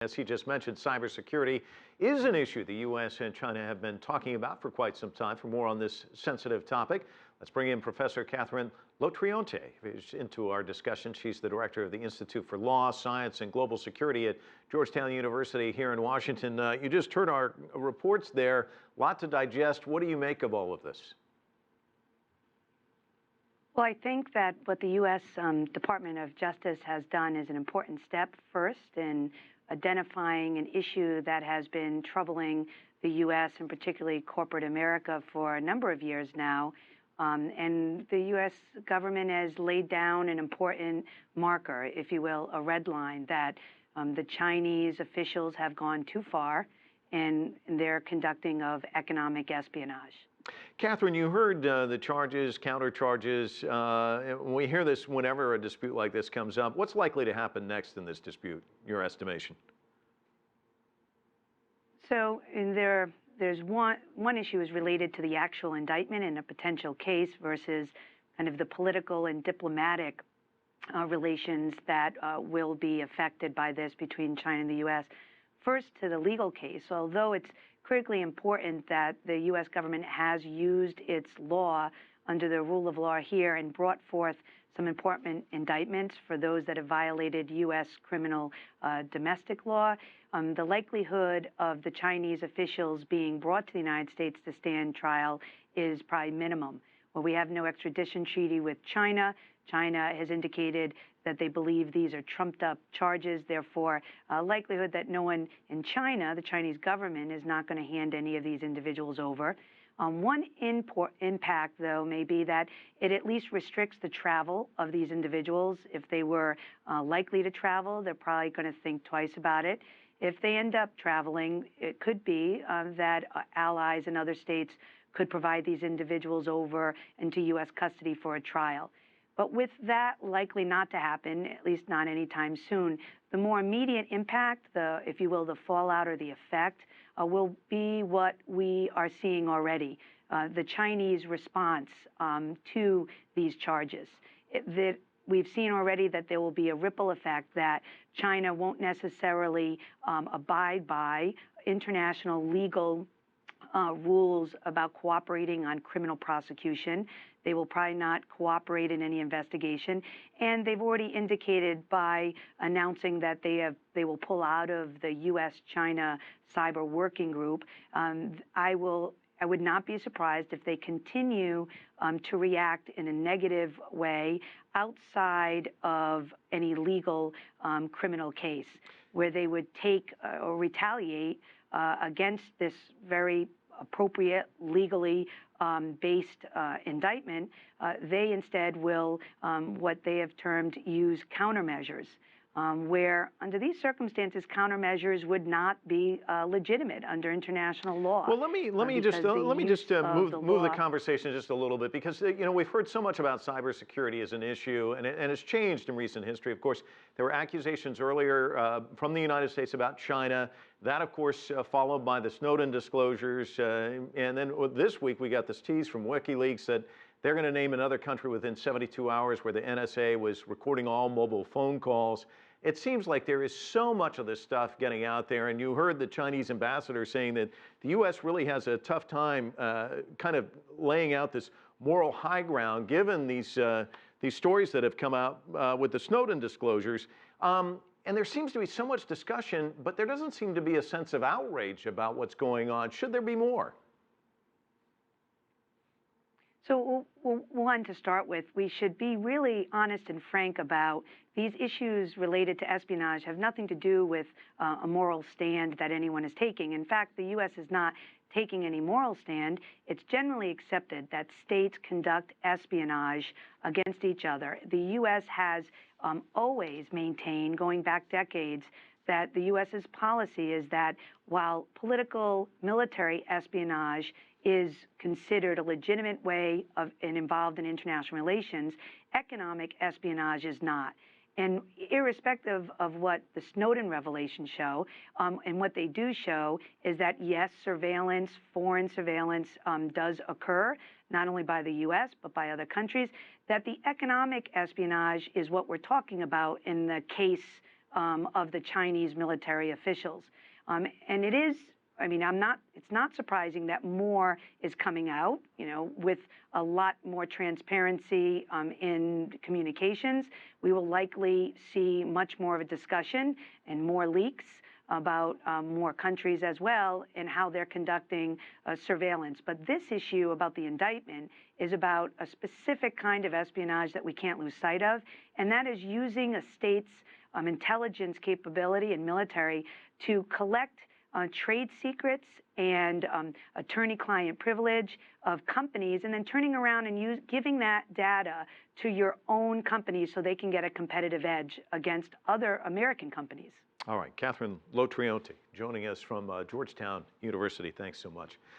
As he just mentioned, cybersecurity is an issue the U.S. and China have been talking about for quite some time. For more on this sensitive topic, let's bring in Professor Catherine Lotrionte into our discussion. She's the director of the Institute for Law, Science, and Global Security at Georgetown University here in Washington. You just heard our reports there. A lot to digest. What do you make of all of this? Well, I think that what the U.S. Department of Justice has done is an important step first in identifying an issue that has been troubling the U.S. and particularly corporate America for a number of years now. And the U.S. government has laid down an important marker, if you will, a red line that the Chinese officials have gone too far in their conducting of economic espionage. Catherine, you heard the charges, counter charges. We hear this whenever a dispute like this comes up. What's likely to happen next in this dispute, your estimation? So there's one issue is related to the actual indictment in a potential case versus kind of the political and diplomatic relations that will be affected by this between China and the U.S. First, to the legal case, although it's critically important that the U.S. government has used its law under the rule of law here and brought forth some important indictments for those that have violated U.S. criminal domestic law. The likelihood of the Chinese officials being brought to the United States to stand trial is probably minimum. Well, we have no extradition treaty with China. China has indicated that they believe these are trumped-up charges. Therefore, likelihood that no one in China, the Chinese government, is not going to hand any of these individuals over. One impact, though, may be that it at least restricts the travel of these individuals. If they were likely to travel, they're probably going to think twice about it. If they end up traveling, it could be that allies in other states could provide these individuals over into U.S. custody for a trial. But with that likely not to happen, at least not anytime soon, the more immediate impact, if you will, the fallout or the effect, will be what we are seeing already, the Chinese response to these charges. We've seen already that there will be a ripple effect, that China won't necessarily abide by international legal rules about cooperating on criminal prosecution. They will probably not cooperate in any investigation, and they've already indicated by announcing that they will pull out of the U.S.-China cyber working group. I would not be surprised if they continue to react in a negative way outside of any legal criminal case, where they would take or retaliate against this very appropriate, legally based indictment. They instead will, what they have termed, use countermeasures, where under these circumstances, countermeasures would not be legitimate under international law. Well, let me just move the conversation just a little bit, because we've heard so much about cybersecurity as an issue, and it's changed in recent history. Of course, there were accusations earlier from the United States about China. That, of course, followed by the Snowden disclosures, and then this week we got this tease from WikiLeaks that they're going to name another country within 72 hours where the NSA was recording all mobile phone calls. It seems like there is so much of this stuff getting out there, and you heard the Chinese ambassador saying that the U.S. really has a tough time kind of laying out this moral high ground, given these stories that have come out with the Snowden disclosures. And there seems to be so much discussion, but there doesn't seem to be a sense of outrage about what's going on. Should there be more? So, one, to start with, we should be really honest and frank about these issues related to espionage have nothing to do with a moral stand that anyone is taking. In fact, the U.S. is not taking any moral stand. It's generally accepted that states conduct espionage against each other. The U.S. has always maintained, going back decades, that the U.S.'s policy is that while political military espionage is considered a legitimate way of and involved in international relations, economic espionage is not. And irrespective of what the Snowden revelations show, and what they do show is that, yes, surveillance, foreign surveillance does occur, not only by the U.S., but by other countries, that the economic espionage is what we're talking about in the case of the Chinese military officials. And it is, I mean, it's not surprising that more is coming out, with a lot more transparency in communications. We will likely see much more of a discussion and more leaks about more countries as well and how they're conducting surveillance. But this issue about the indictment is about a specific kind of espionage that we can't lose sight of, and that is using a state's intelligence capability and military to collect trade secrets and attorney-client privilege of companies, and then turning around and giving that data to your own companies so they can get a competitive edge against other American companies. All right, Catherine Lotrionte joining us from Georgetown University. Thanks so much.